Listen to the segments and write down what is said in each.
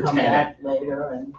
come tenant. back later and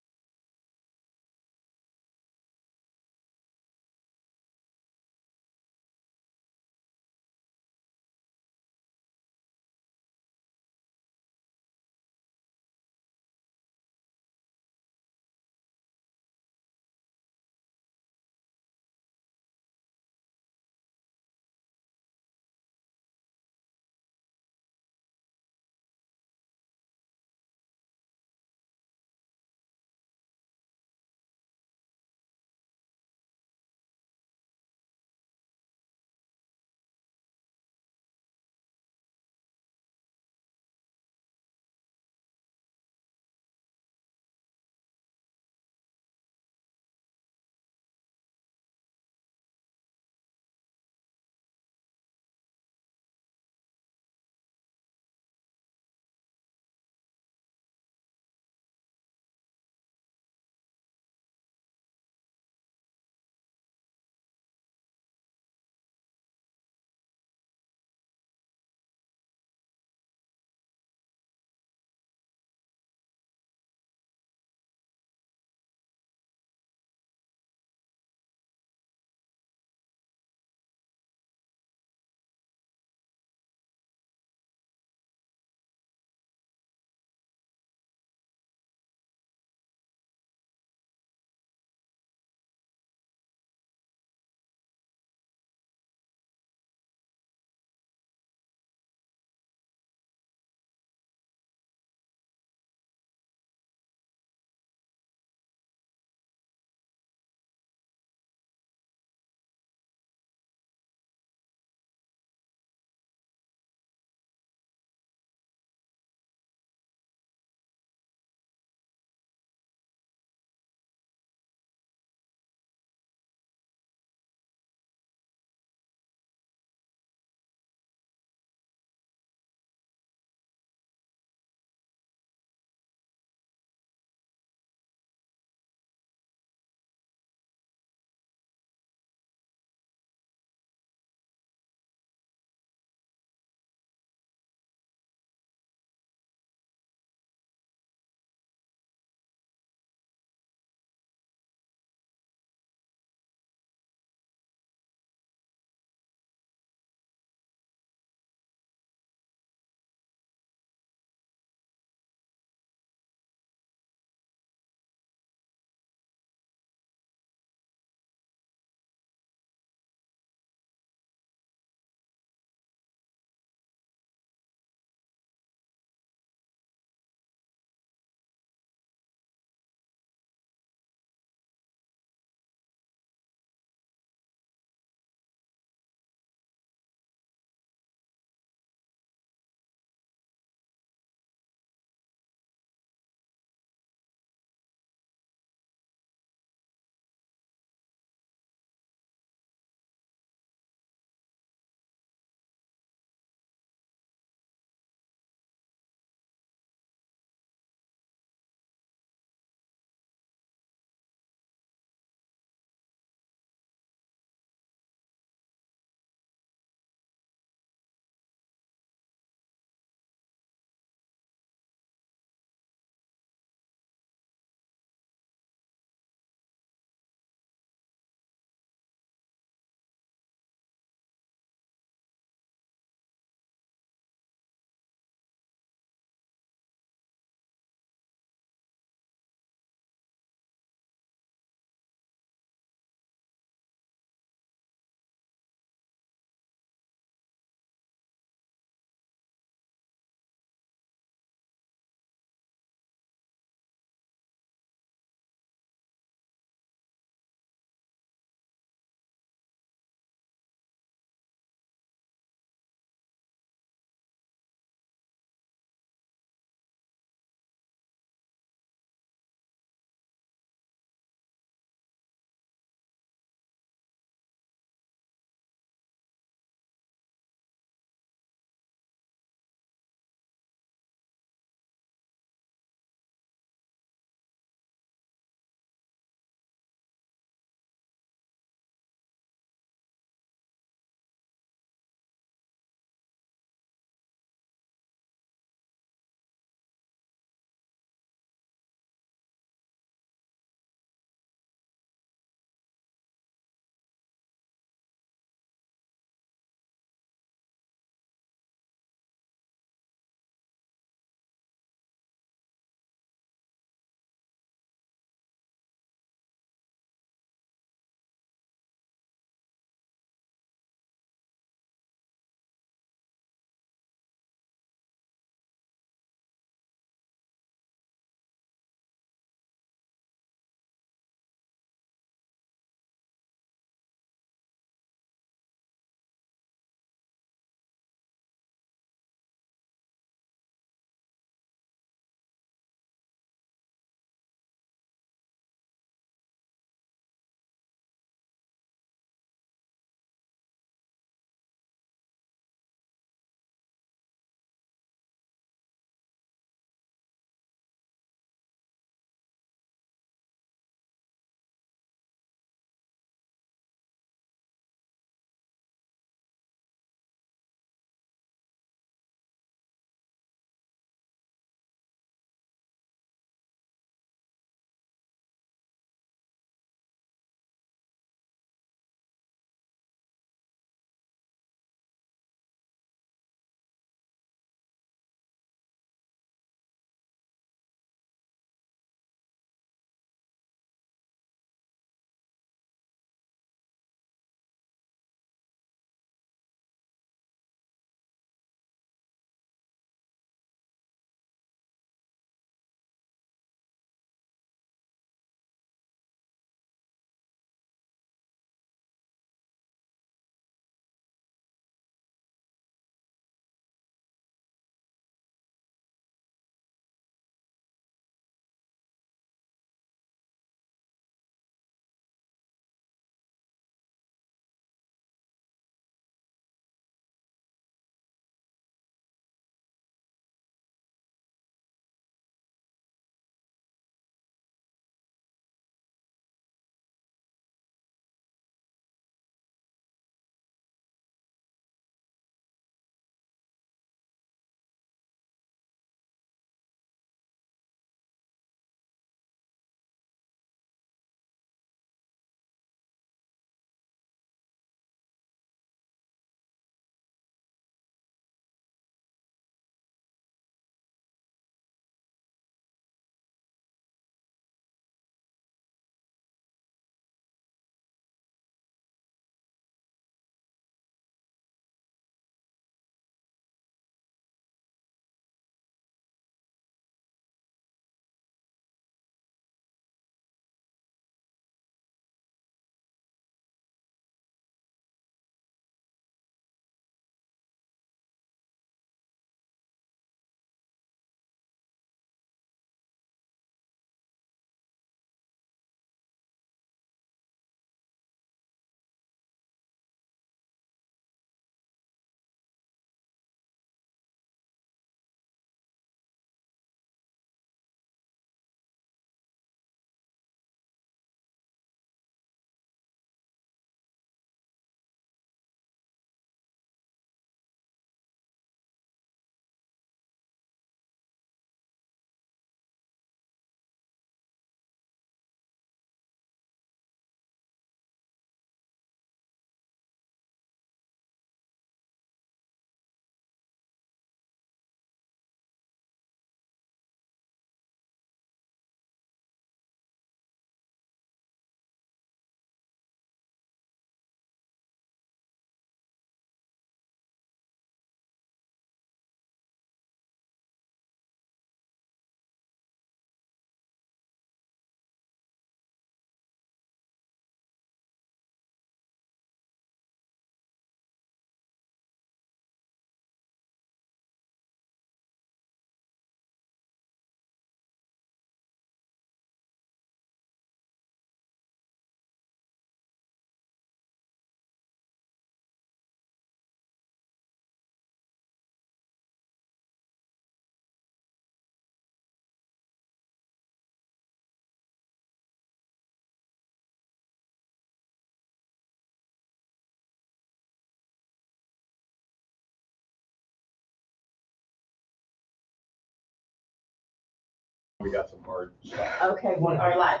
We got some hard stuff. Okay, we are live.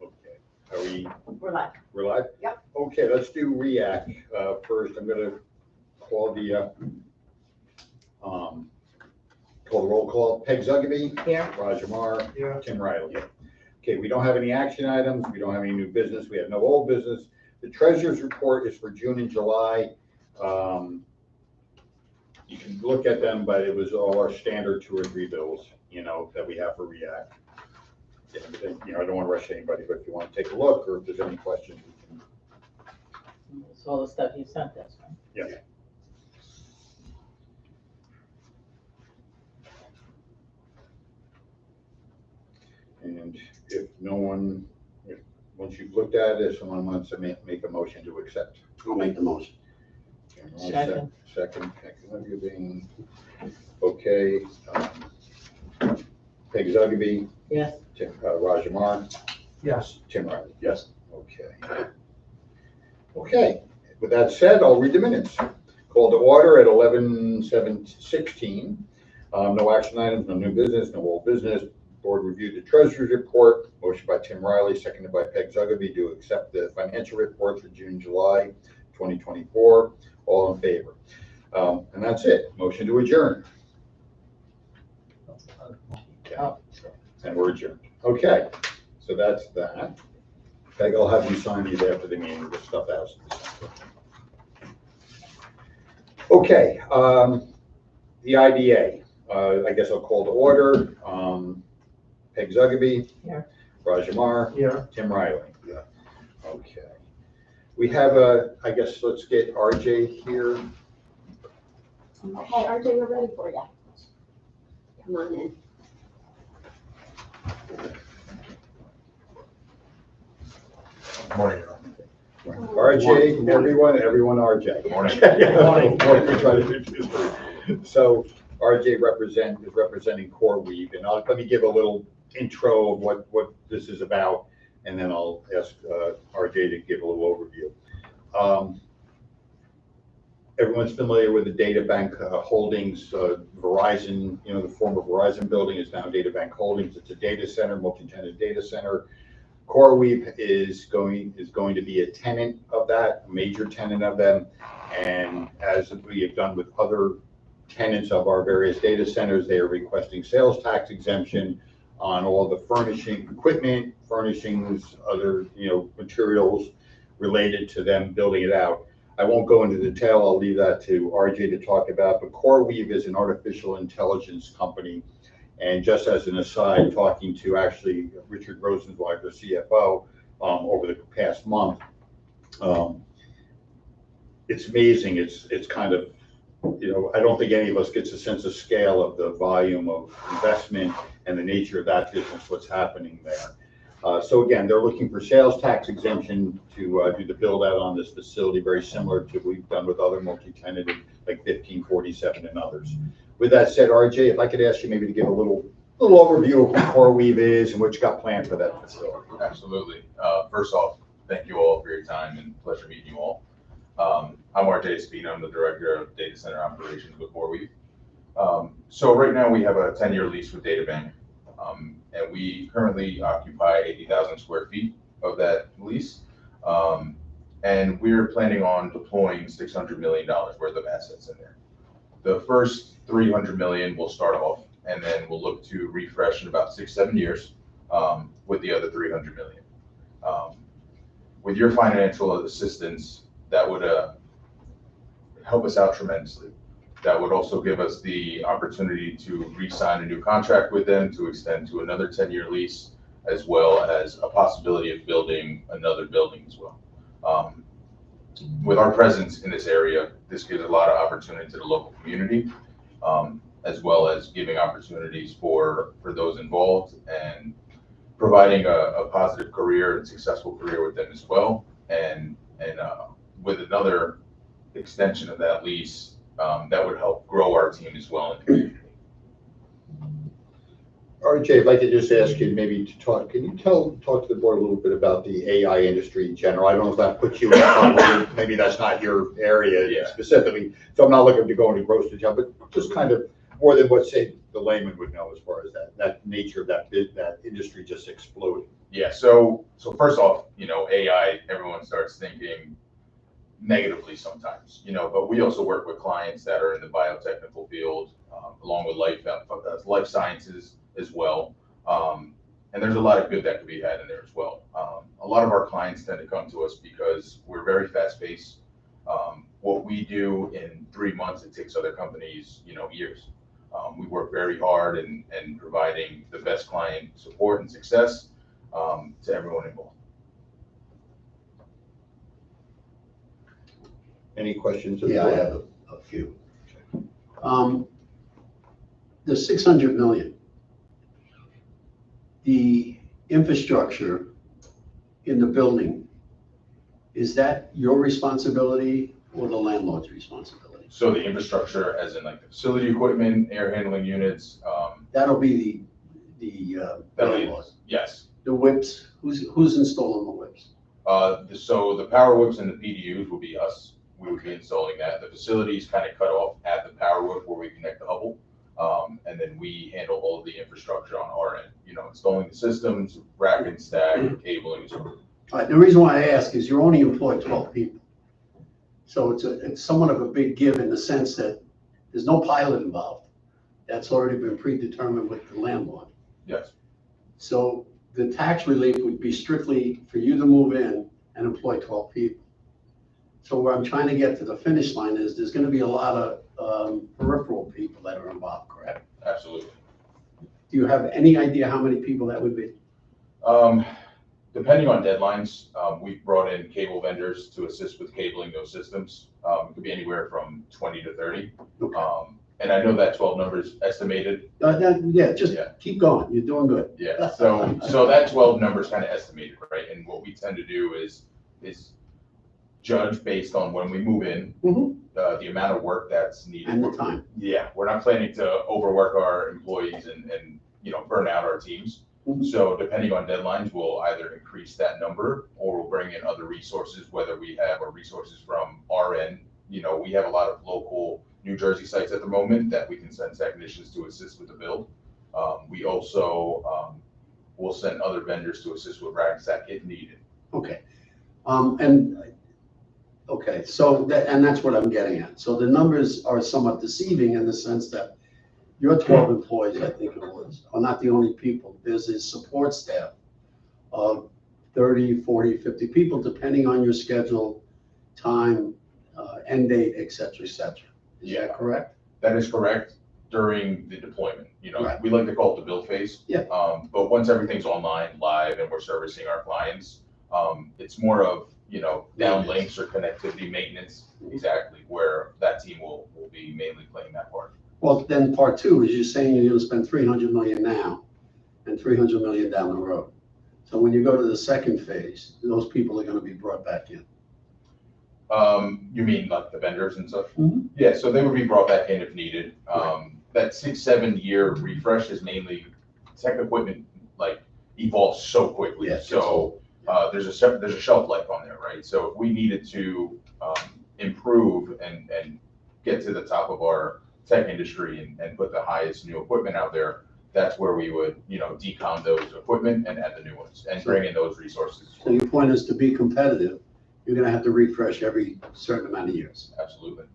Okay, are we? We're live. We're live? Yep. Okay, let's do REAC. First, I'm gonna call the roll call. Peg Zugaby. Here. Roger Marr. Yeah. Tim Riley. Okay, we don't have any action items. We don't have any new business. We have no old business. The treasurer's report is for June and July. You can look at them, but it was all our standard 2 or 3 bills, that we have for REAC. I don't want to rush anybody, but if you want to take a look or if there's any questions, we can. It's all the stuff you sent us, right? Yeah. And if no one, once you've looked at it, if someone wants to make a motion to accept. I'll make the motion. Second. Second, thank you, being okay. Peg Zugaby, Yes. Roger Marr, Yes. Tim Riley. Yes. Okay. Okay, with that said, I'll read the minutes. Call to order at 11/7/16. No action items, no new business, no old business. Board reviewed the treasurer's report. Motion by Tim Riley, seconded by Peg Zugaby to accept the financial report for June, July 2024. All in favor. And that's it. Motion to adjourn. Oh. And we're adjourned. Okay, so that's that. Peg, I'll have you sign these after the meeting, the stuff else. Okay, the IDA. I guess I'll call to order. Peg Zugaby. Here. Roger Marr. Yeah. Tim Riley. Yeah. Okay. We have I guess let's get RJ here. Okay, RJ, we're ready for you. Come on in. Morning. RJ, everyone RJ. Morning. Morning. We try to do history. So RJ is representing CoreWeave, and let me give a little intro of what this is about, and then I'll ask RJ to give a little overview. Everyone's familiar with the Data Bank Holdings. Verizon, the former Verizon building is now Data Bank Holdings. It's a data center, multi-tenant data center. CoreWeave is going to be a tenant of that, a major tenant of them. And as we have done with other tenants of our various data centers, they are requesting sales tax exemption on all the furnishing equipment, furnishings, other materials related to them building it out. I won't go into detail. I'll leave that to RJ to talk about. But CoreWeave is an artificial intelligence company. And just as an aside, talking to actually Richard Rosenzweig, the CFO, over the past month, it's amazing. It's kind of, I don't think any of us gets a sense of scale of the volume of investment and the nature of that business, what's happening there. So again, they're looking for sales tax exemption to do the build out on this facility, very similar to what we've done with other multi-tenanted like 1547 and others. With that said, RJ, if I could ask you maybe to give a little overview of what CoreWeave is and what you got planned for that facility. Absolutely. First off, thank you all for your time and pleasure meeting you all. I'm RJ Spina. I'm the Director of Data Center Operations with CoreWeave. So right now we have a 10-year lease with DataBank, and we currently occupy 80,000 square feet of that lease. And we're planning on deploying $600 million worth of assets in there. The first 300 million will start off, and then we'll look to refresh in about 6-7 years with the other 300 million. With your financial assistance, that would help us out tremendously. That would also give us the opportunity to re-sign a new contract with them to extend to another 10-year lease, as well as a possibility of building another building as well. With our presence in this area, this gives a lot of opportunity to the local community, as well as giving opportunities for those involved and providing a positive career and successful career with them as well. And with another extension of that lease, that would help grow our team as well in the community. RJ, I'd like to just ask you maybe to talk. Can you talk to the board a little bit about the AI industry in general? I don't know if that puts you in front, maybe that's not your area specifically. So I'm not looking to go into gross detail, but just kind of more than what, say, the layman would know as far as that nature of that industry just exploding. Yeah, so first off, AI, everyone starts thinking negatively sometimes, but we also work with clients that are in the biotechnical field, along with life sciences as well. And there's a lot of good that could be had in there as well. A lot of our clients tend to come to us because we're very fast paced. What we do in 3 months, it takes other companies, years. We work very hard in providing the best client support and success to everyone involved. Any questions? Yeah, I have a few. The 600 million, the infrastructure in the building, is that your responsibility or the landlord's responsibility? So the infrastructure, as in like the facility equipment, air handling units, That'll be the that'll be- landlord. yes. The whips, who's installing the whips? So the power whips and the PDUs will be us. We would be installing that. The facilities kind of cut off at the power whip where we connect the Hubble. And then we handle all of the infrastructure on our end, installing the systems, rack and stack, cabling as well. All right, the reason why I ask is you only employ 12 people. So it's somewhat of a big give in the sense that there's no pilot involved. That's already been predetermined with the landlord. Yes. So the tax relief would be strictly for you to move in and employ 12 people. So where I'm trying to get to the finish line is there's going to be a lot of peripheral people that are involved, correct? Absolutely. Do you have any idea how many people that would be? Depending on deadlines, we've brought in cable vendors to assist with cabling those systems. It could be anywhere from 20 to 30. Okay. And I know that 12 number is estimated. Yeah, keep going. You're doing good. Yeah, so that 12 number is kind of estimated, right? And what we tend to do is judge based on when we move in, the amount of work that's needed. And the time. Yeah, we're not planning to overwork our employees and burn out our teams. So depending on deadlines, we'll either increase that number or we'll bring in other resources, whether we have our resources from our end. We have a lot of local New Jersey sites at the moment that we can send technicians to assist with the build. We also will send other vendors to assist with rack stack if needed. Okay. So that's what I'm getting at. So the numbers are somewhat deceiving in the sense that your 12 employees, I think it was, are not the only people. There's a support staff of 30, 40, 50 people, depending on your schedule, time, end date, et cetera, et cetera. Is that correct? That is correct during the deployment. Right. We like to call it the build phase. Yeah. But once everything's online, live, and we're servicing our clients, it's more of, downlinks or connectivity maintenance, exactly, where that team will be mainly playing that part. Well, then part two is you're saying you're going to spend 300 million now and 300 million down the road. So when you go to the second phase, those people are going to be brought back in. You mean like the vendors and stuff? Mhm. Yeah, so they would be brought back in if needed. That 6-7 year refresh is mainly tech equipment, like evolves so quickly. Yeah, So there's a shelf life on there, right? So if we needed to improve and get to the top of our tech industry and put the highest new equipment out there, that's where we would, decom those equipment and add the new ones and bring in those resources. So your point is to be competitive, you're going to have to refresh every certain amount of years. Absolutely.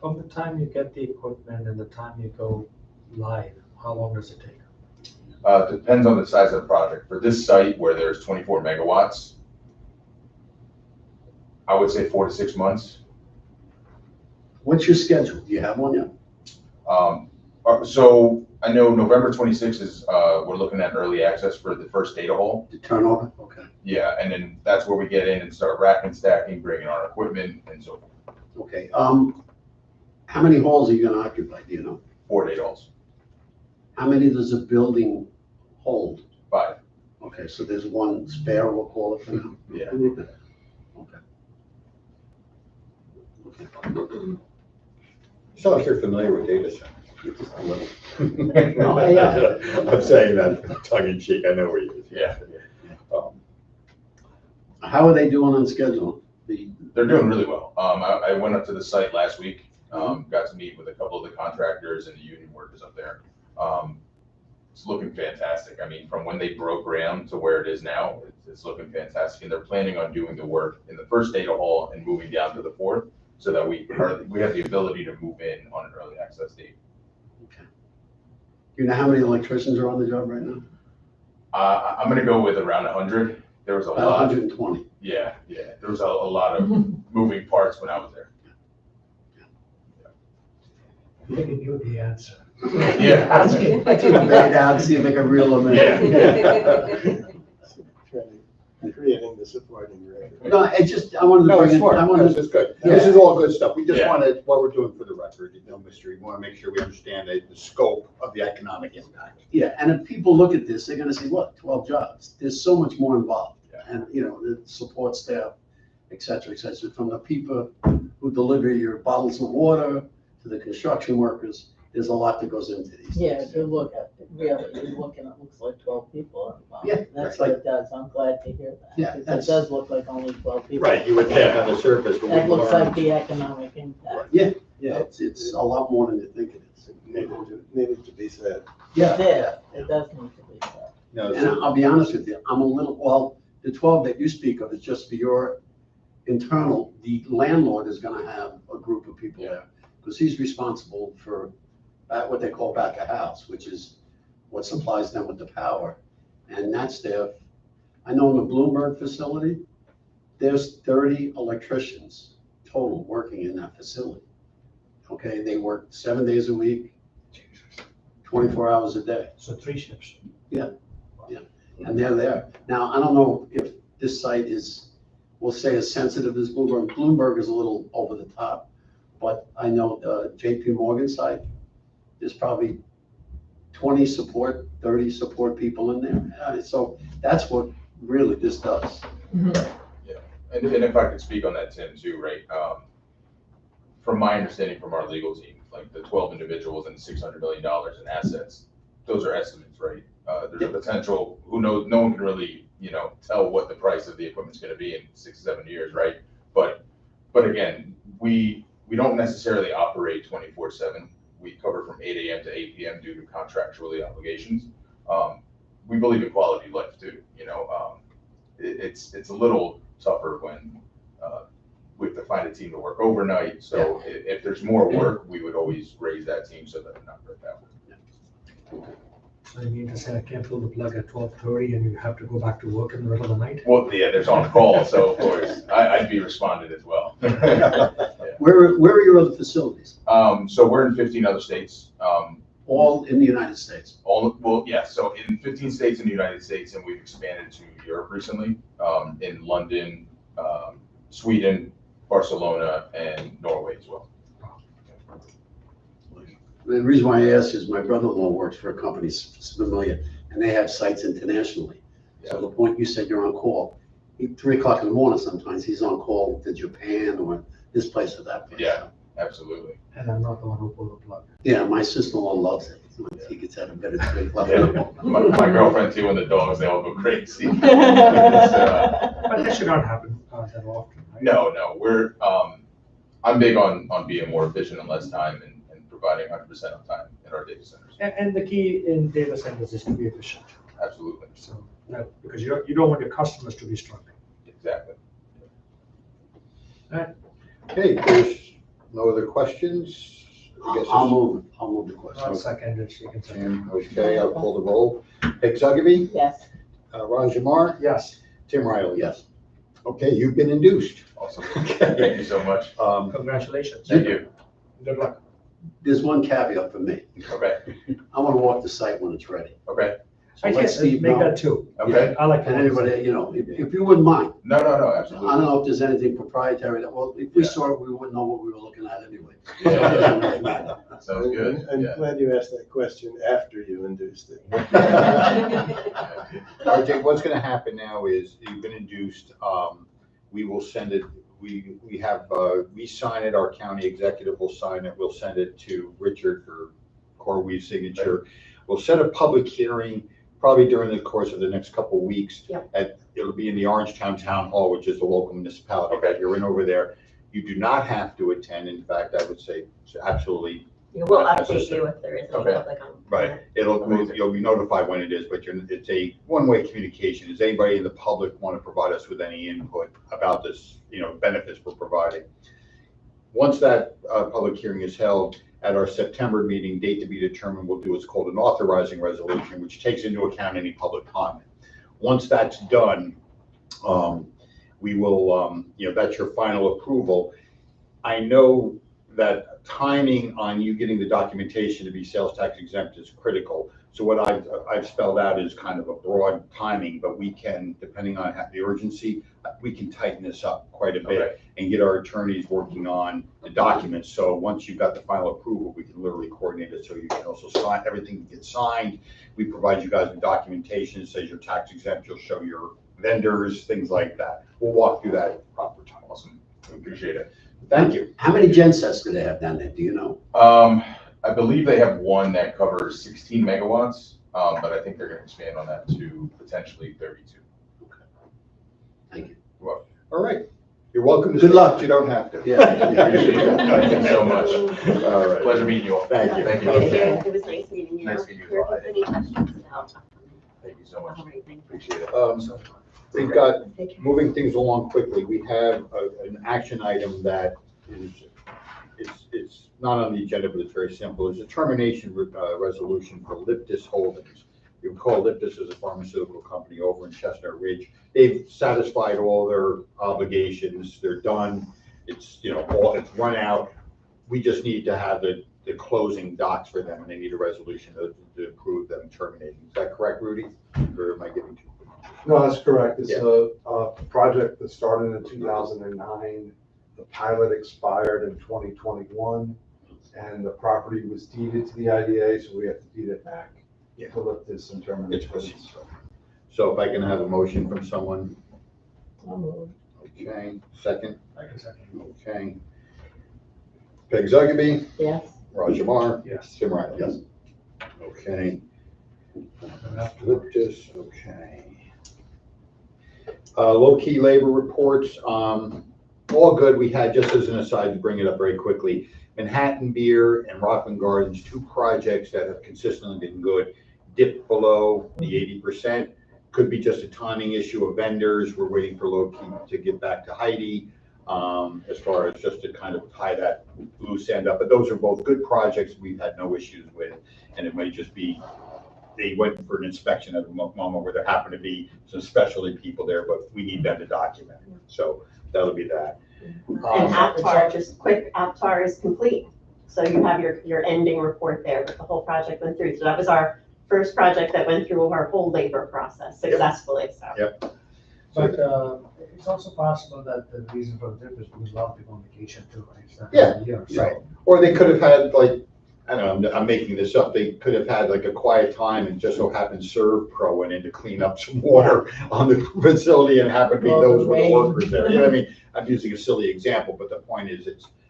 From the time you get the equipment and the time you go live, how long does it take? Depends on the size of the project. For this site where there's 24 megawatts, I would say 4 to 6 months. What's your schedule? Do you have one yet? So I know November 26th is, we're looking at early access for the first data hall. The turnover? Okay. Yeah, and then that's where we get in and start racking, stacking, bringing our equipment and so forth. Okay. How many halls are you going to occupy? Do you know? 4 data halls. How many does a building hold? 5. Okay, so there's one spare, we'll call it for now. Yeah. Okay. So if you're familiar with data centers. Just a little. I'm saying that tongue in cheek, I know where you. Yeah. How are they doing on schedule? They're doing really well. I went up to the site last week Got to meet with a couple of the contractors and the union workers up there. It's looking fantastic. I mean, from when they broke ground to where it is now, it's looking fantastic. And they're planning on doing the work in the first data hall and moving down to the fourth, so that we have the ability to move in on an early access date. Okay. You know how many electricians are on the job right now? I'm gonna go with around 100. There was a About lot. 120. Yeah. There was a lot of moving parts when I was there. Giving you the answer. Yeah. I took them back down, see if I can reel them in. Creating the supporting record. No, it's just, I wanted to No, bring it's it, smart. I No, wanted this to, is good. Yeah. This is all good stuff. We just Yeah. wanted, what we're doing for the record, no mystery. We want to make sure we understand the scope of the economic impact. yeah, and if people look at this, they're gonna say, what, 12 jobs? There's so much more involved. Yeah. And, you know, the support staff, et cetera, from the people who deliver your bottles of water to the construction workers, there's a lot that goes into these. Yeah, things. if you look at, really, you're looking, it looks like 12 people involved. Yeah, That's right. what it does. I'm glad to hear that. Yeah, Because that's- it does look like only 12 people. Right, you would think on the surface, but That we looks like learned. the economic impact. Yeah, it's a lot more than you think it is. Needed to be said. It is, it does need to be said. No, And I'll be honest with you, I'm a little, well, the 12 that you speak of is just for your internal. The landlord is gonna have a group of people there, because he's responsible for what they call back of house, which is what supplies them with the power. And that staff, I know in the Bloomberg facility, there's 30 electricians total working in that facility. Okay, they work 7 days a week, 24 hours a day. So 3 shifts. And they're there. Now, I don't know if this site is, we'll say, as sensitive as Bloomberg. Bloomberg is a little over the top, but I know JP Morgan site, there's probably 20 support, 30 support people in there. So that's what really this does. And if I could speak on that, Tim, too, right? From my understanding from our legal team, like the 12 individuals and $600 million in assets, those are estimates, right? There's a potential, who knows, no one can really, tell what the price of the equipment's gonna be in 6 to 7 years, right? But again, we don't necessarily operate 24/7. We cover from 8 a.m. to 8 p.m. due to contractual obligations. We believe in quality of life too, it's a little tougher when we have to find a team to work overnight. So if there's more work, we would always raise that team so that they're not burnt out. So you mean to say I can't pull the plug at 12:30 and you have to go back to work in the middle of the night? Well, yeah, there's on call, so of course, I'd be responded as well. Where are your other facilities? So we're in 15 other states. All in the United States? So in 15 states in the United States, and we've expanded to Europe recently, in London, Sweden, Barcelona, and Norway as well. The reason why I ask is my brother-in-law works for a company familiar, and they have sites internationally. So the point you said you're on call, 3 o'clock in the morning sometimes, he's on call to Japan or this place or that place. Yeah. Absolutely. And I'm not the one who pulled the plug. Yeah, my sister-in-law loves it. He gets out of bed at 3 o'clock. Yeah. My girlfriend too, and the dogs, they all go crazy. But that should not happen that often, right? No, I'm big on being more efficient and less time and providing 100% of time in our data centers. And the key in data centers is to be efficient. Absolutely. So because you don't want your customers to be struggling. Exactly. Okay, there's no other questions? I guess I'll move the question. I'll second it, so you can second. Tim, okay, I'll call the roll. Peg Zugby, Yes. Ron Jamar, Yes, Tim Riley. Yes. Okay, you've been induced. Awesome. Thank you so much. congratulations. Thank you. Good luck. There's one caveat for me. Okay. I want to walk the site when it's ready. Okay. So I let can Steve make know. that too. Okay. I like And that. anybody, if you wouldn't mind. No, I absolutely. don't know if there's anything proprietary that, well, if we Yeah. saw it, we wouldn't know what we were looking at anyway. Yeah. Sounds good. I'm Yeah. glad you asked that question after you induced it. RJ, what's gonna happen now is you've been induced, we will send it, we have, we sign it, our county executive will sign it, we'll send it to Richard for CoreWeave's signature. We'll set a public hearing probably during the course of the next couple of weeks. Yep. It'll be in the Orangetown Town Hall, which is the local municipality Okay. that you're in over there. You do not have to attend. In fact, I would say it's absolutely We'll Not update necessary. you if there is any Okay. public on. right. Amazing. You'll be notified when it is, but it's a one-way communication. Does anybody in the public want to provide us with any input about this, benefits we're providing? Once that public hearing is held, at our September meeting, date to be determined, we'll do what's called an authorizing resolution, which takes into account any public comment. Once that's done, we will, that's your final approval. I know that timing on you getting the documentation to be sales tax exempt is critical. So what I've spelled out is kind of a broad timing, but we can, depending on the urgency, we can tighten this up quite a bit Okay. and get our attorneys working on the documents. So once you've got the final approval, we can literally coordinate it so you can also sign, everything gets signed. We provide you guys with documentation that says you're tax exempt, you'll show your vendors, things like that. We'll walk through that at proper time. Awesome. Appreciate it. Thank you. How many gen sets do they have down there? Do you know? I believe they have one that covers 16 megawatts, but I think they're going to expand on that to potentially 32. Thank you. Well, All right. You're welcome to Good stay, luck. but you don't have to. Yeah. Appreciate it. Thank you so much. All right. Pleasure meeting you all. Thank you. Thank you. Thank you. Okay. It was nice meeting you. Nice meeting you as Here, well. if there's any questions about. Thank you so much. All right, thank you. Appreciate it. We've got, Take care. moving things along quickly, we have an action item that is, it's not on the agenda, but it's very simple. It's a termination resolution for Liptus Holdings. You recall Liptus is a pharmaceutical company over in Chestnut Ridge. They've satisfied all their obligations. They're done. It's, it's run out. We just need to have the closing docs for them, and they need a resolution to approve them terminating. Is that correct, Rudy? Or am I getting too? No, that's correct. It's Yeah. a project that started in 2009. The pilot expired in 2021, and the property was deeded to the IDA, so we have to deed it back Yeah. to lift this and terminate It's this. So if I can have a motion from someone, I'll move. okay, second, I can second. okay. Peg Zugaby, Yes. Roger Marr, Yes. Tim Riley. Yes. Okay, And after- Liptus, okay. Low-key labor reports, all good. We had, just as an aside to bring it up very quickly, Manhattan Beer and Rockland Gardens, two projects that have consistently been good, dipped below the 80%. Could be just a timing issue of vendors. We're waiting for low-key to get back to Heidi, as far as just to kind of tie that loose end up. But those are both good projects we've had no issues with, and it may just be they went for an inspection at a moment where there happened to be some specialty people there, but we need them to document. So that'll be that. And Aptar, just quick, Aptar is complete. So you have your ending report there, but the whole project went through. So that was our first project that went through our whole labor process successfully, so. Yep. But it's also possible that the reason for the dip is because a lot of people on vacation too, right? It's that Yeah, time of year, so- right. Or they could have had I don't know, I'm making this up. They could have had a quiet time and just so happened Serve Pro went in to clean up some water on the facility and happened to be Well, those the were the rain. workers there. You know what I mean? I'm using a silly example, but the point is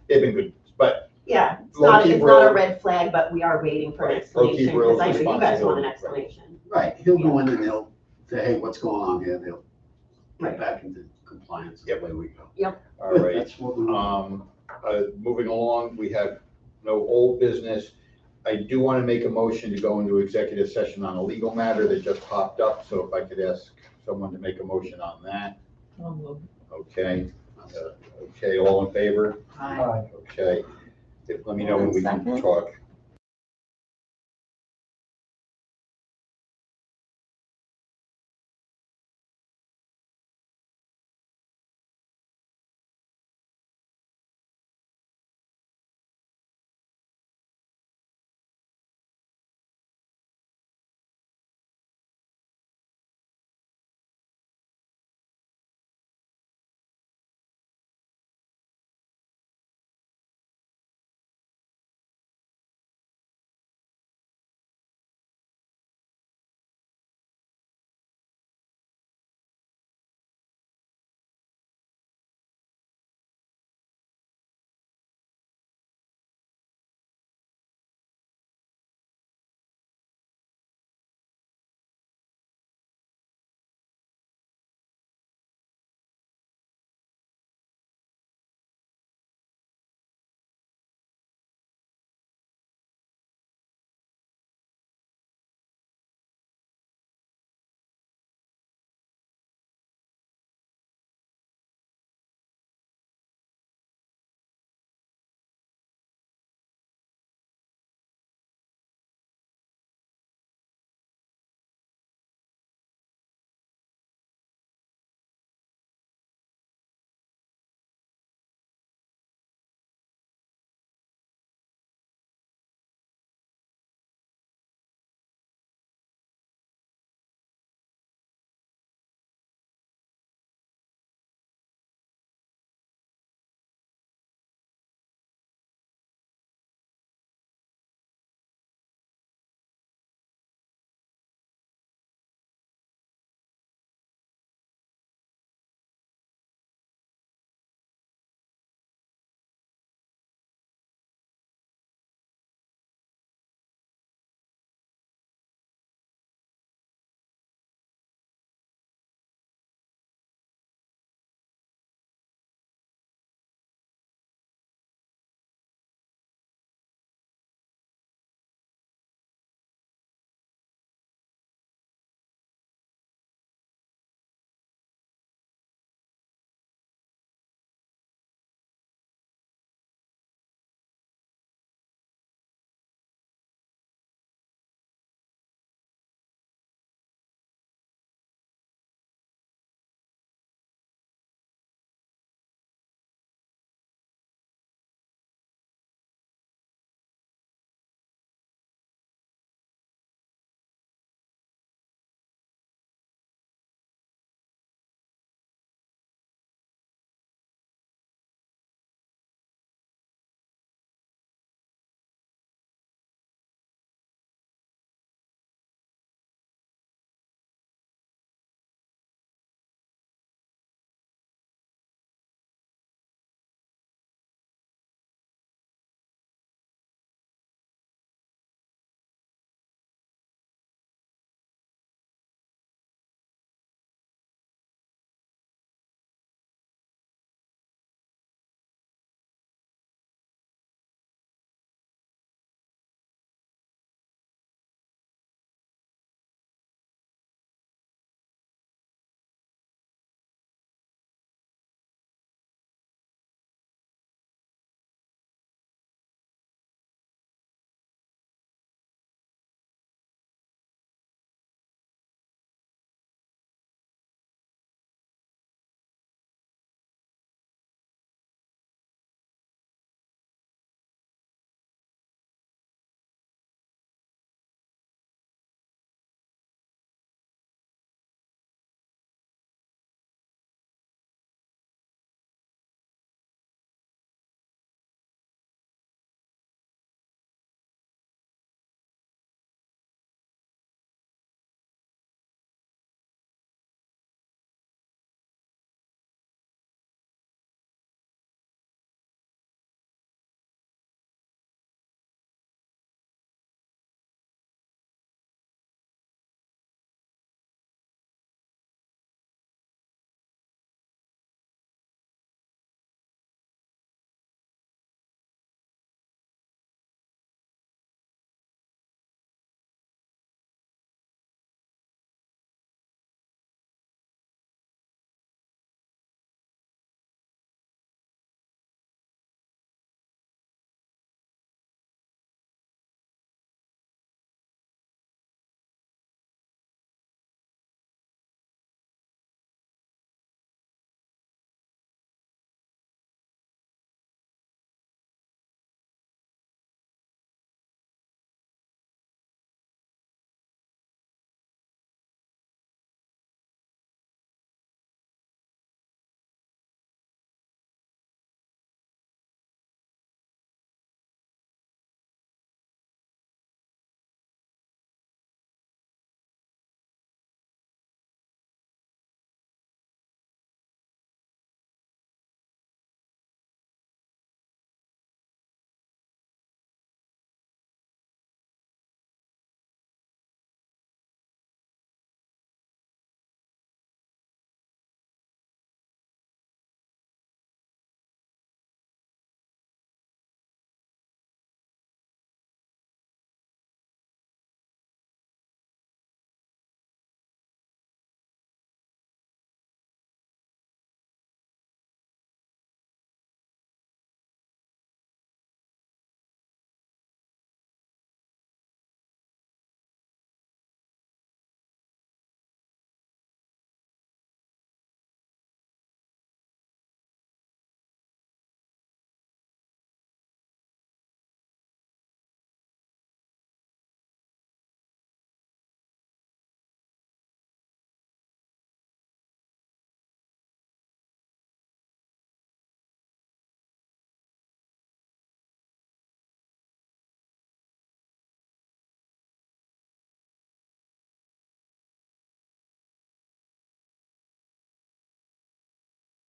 they've been good. But Yeah, Low-key it's not a road. red flag, but we are waiting for an Right, explanation, low-key road because I know you guys want an responsibility. explanation. Right, he'll go in and they'll say, hey, what's going on here? They'll Right. get back into compliance. Yep. Away we go. all right. That's what we want. Moving along, we have no old business. I do want to make a motion to go into executive session on a legal matter that just popped up. So if I could ask someone to make a motion on that. I'll move. Okay. Okay, all in favor? Aye. Aye. Okay. Let me know when we can Second. talk.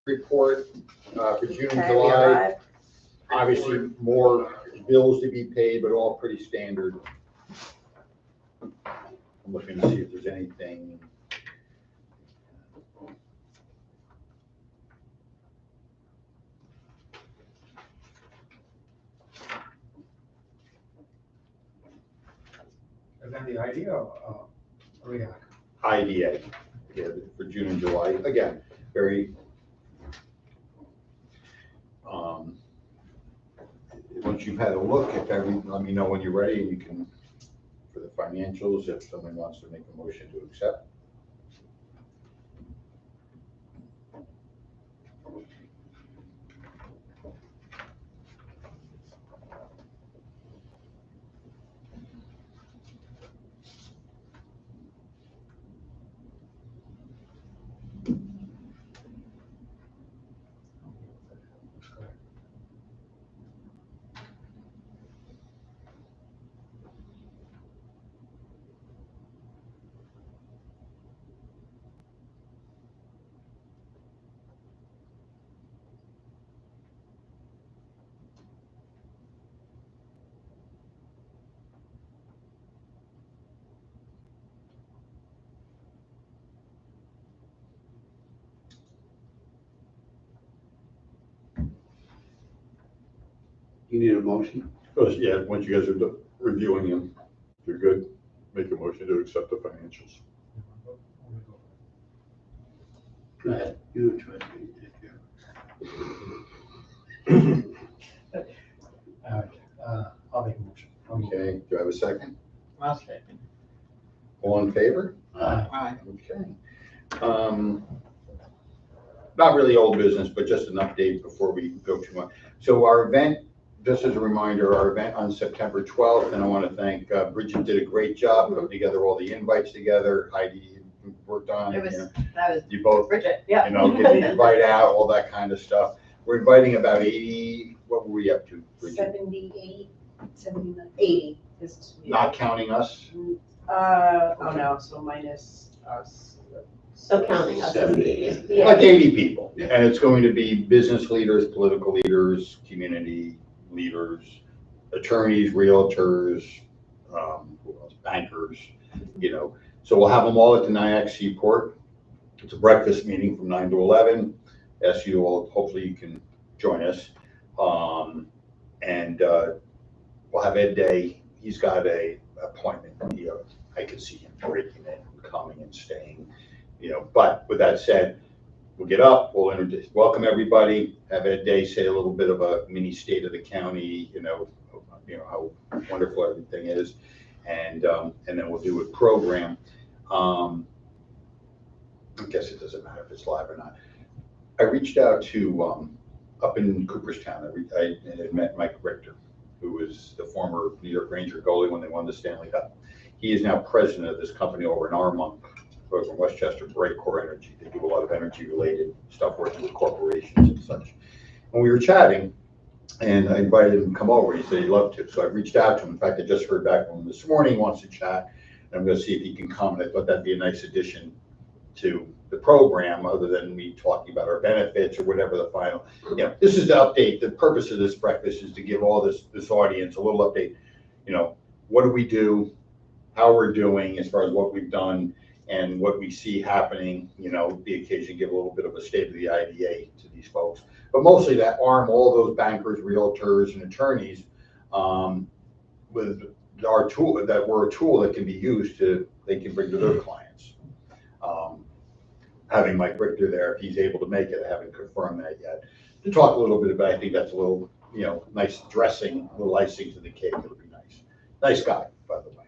report for June and Okay, we July. arrived. Obviously, more bills to be paid, but all pretty standard. I'm looking to see if there's anything. And then the idea of REAC. IDA, yeah, for June and July. Again, very, once you've had a look, let me know when you're ready, and you can, for the financials, if someone wants to make a motion to accept. You need a motion? Yeah, once you guys are done reviewing them, if you're good, make a motion to accept the financials. Go ahead, you try to take care. All right, I'll make a motion. Okay, do I have a second? I'll second. All in favor? Aye. Okay. Not really old business, but just an update before we go too much. So our event, just as a reminder, our event on September 12th, and I want to thank Bridget did a great job putting together all the invites together. Heidi worked on it. It was, You know, that was you both, Bridget, yeah. you know, get the invite out, all that kind of stuff. We're inviting about 80, what were we up to, Bridget? 78, 79, 80 is. Not counting us? Oh no, so minus us. So counting us. 70. Yeah. Like 80 people. And it's going to be business leaders, political leaders, community leaders, attorneys, realtors, who else? Bankers, you know. So we'll have them all at the Nyack Seaport. It's a breakfast meeting from 9 to 11. Ask you all, hopefully you can join us. And we'll have Ed Day. He's got a appointment. I could see him breaking in, coming and staying. You know, but with that said, we'll get up, we'll introduce, welcome everybody, have Ed Day say a little bit of a mini state of the county, you know how wonderful everything is, and then we'll do a program. I guess it doesn't matter if it's live or not. I reached out to up in Cooperstown. I had met Mike Richter, who was the former New York Ranger goalie when they won the Stanley Cup. He is now president of this company over in Armonk, over in Westchester, Brightcore Energy. They do a lot of energy-related stuff, working with corporations and such. And we were chatting, and I invited him to come over. He said he'd love to. So I reached out to him. In fact, I just heard back from him this morning. He wants to chat, and I'm going to see if he can come. And I thought that'd be a nice addition to the program, other than me talking about our benefits or whatever the final. You know, this is the update. The purpose of this breakfast is to give all this audience a little update. You know, what do we do? How we're doing as far as what we've done and what we see happening, you know, the occasion give a little bit of a state of the IDA to these folks, but mostly that arm all those bankers, realtors, and attorneys with our tool, that we're a tool that can be used they can bring to their clients. Having Mike Richter there, if he's able to make it, I haven't confirmed that yet, to talk a little bit about, I think that's a little, you know, nice dressing, a little icing to the cake. It'll be nice. Nice guy, by the way.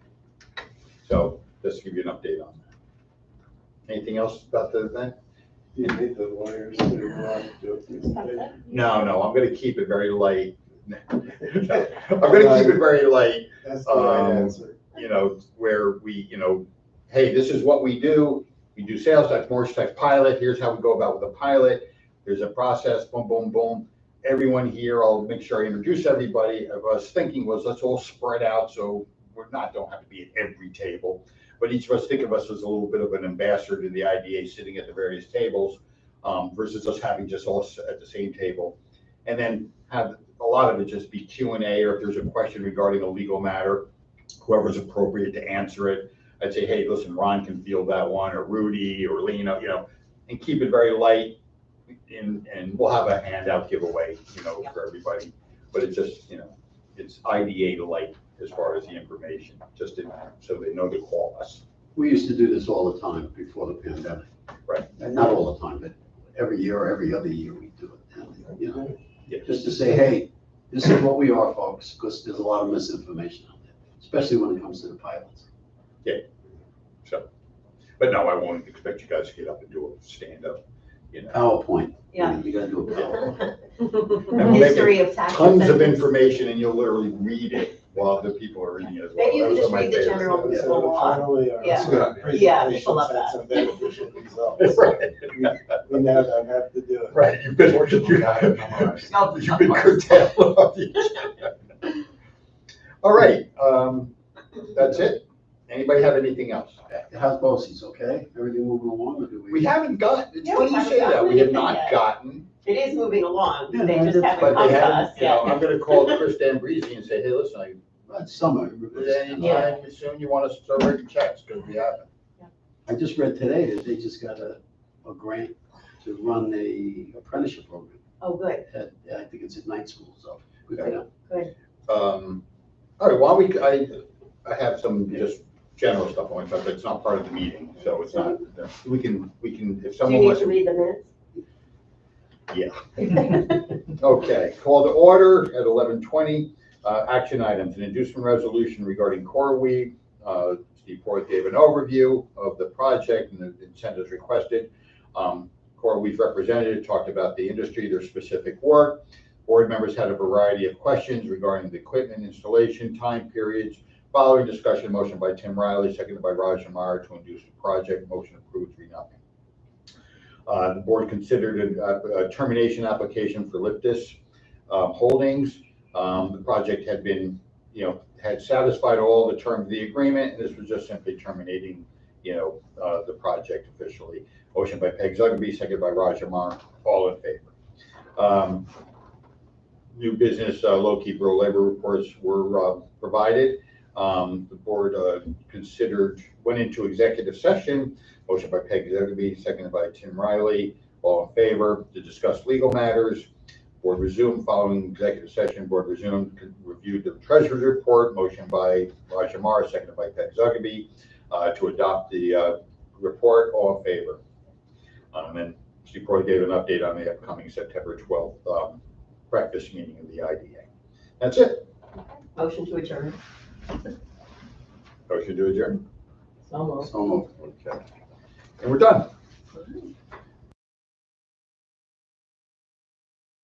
So just to give you an update on that. Anything else about the event? You need the lawyers to do it. No, I'm going to keep it very light. I'm going to keep it very light. That's the right answer. You know, where we, you know, hey, this is what we do. We do sales tax, mortgage tax pilot. Here's how we go about with a pilot. There's a process, boom, boom, boom. Everyone here, I'll make sure I introduce everybody. What I was thinking was, let's all spread out so don't have to be at every table, but each of us think of us as a little bit of an ambassador to the IDA, sitting at the various tables. versus us having just all at the same table. And then have a lot of it just be Q&A, or if there's a question regarding a legal matter, whoever's appropriate to answer it. I'd say, hey, listen, Ron can field that one, or Rudy, or Lena, and keep it very light. And we'll have a handout giveaway, for everybody. But it's just, it's IDA light as far as the information, so they know to call us. We used to do this all the time before the pandemic. Right. And not all the time, but every year or every other year we do it. Yeah. Just to say, hey, this is what we are, folks, because there's a lot of misinformation out there, especially when it comes to the pilots. But no, I won't expect you guys to get up and do a stand-up, PowerPoint. Yeah. You gotta do a PowerPoint. And we'll make History of tax. tons of incentives. information, and you'll literally read it while the people are reading it as well. Maybe you Those can just are my read the favorites. general So municipal law. finally, our Yeah. Yeah, people presentation love had that. some beneficial results. Right. We now don't have to do it. Right, you've been working through I have memorized. You've been curtailed off the agenda. All right, that's it. Anybody have anything else? How's BOCES, okay? Everything moving along, or do we? We haven't gotten, it's Yeah, funny we you haven't say that, gotten we have anything not yet. gotten, It is moving along, Yeah, they no, just that's- haven't but they come to us haven't, yet. I'm gonna call Chris D'Ambrisi and say, hey, listen, It's summer. anytime soon you want us to start writing checks, because we haven't. I just read today that they just got a grant to run a apprenticeship program Oh, good. I think it's at night school, so. good for them. All right, while I have some just general stuff on it, but it's not part of the meeting, so it's not, we can, if Do you someone need wants to to. read the minutes? Yeah. Okay, call to order at 11:20. Action items, an inducement resolution regarding CoreWeave. Steve Porth gave an overview of the project and the incentives requested. CoreWeave representative talked about the industry, their specific work. Board members had a variety of questions regarding the equipment installation, time periods. Following discussion, motion by Tim Riley, seconded by Roger Meyer to induce the project. Motion approved 3-0. The board considered a termination application for Liptis Holdings. The project had been, had satisfied all the terms of the agreement, and this was just simply terminating, the project officially. Motion by Peg Zuckerby, seconded by Roger Meyer. All in favor. New business, low-key row labor reports were provided. The board went into executive session. Motion by Peg Zuckerby, seconded by Tim Riley. All in favor to discuss legal matters. Board resumed following executive session. Board reviewed the treasurer's report. Motion by Roger Meyer, seconded by Peg Zuckerby, to adopt the report. All in favor. And Steve Porth gave an update on the upcoming September 12th breakfast meeting of the IDA. That's it. Motion to adjourn. Motion to adjourn. So moved. So moved. Okay. And we're done.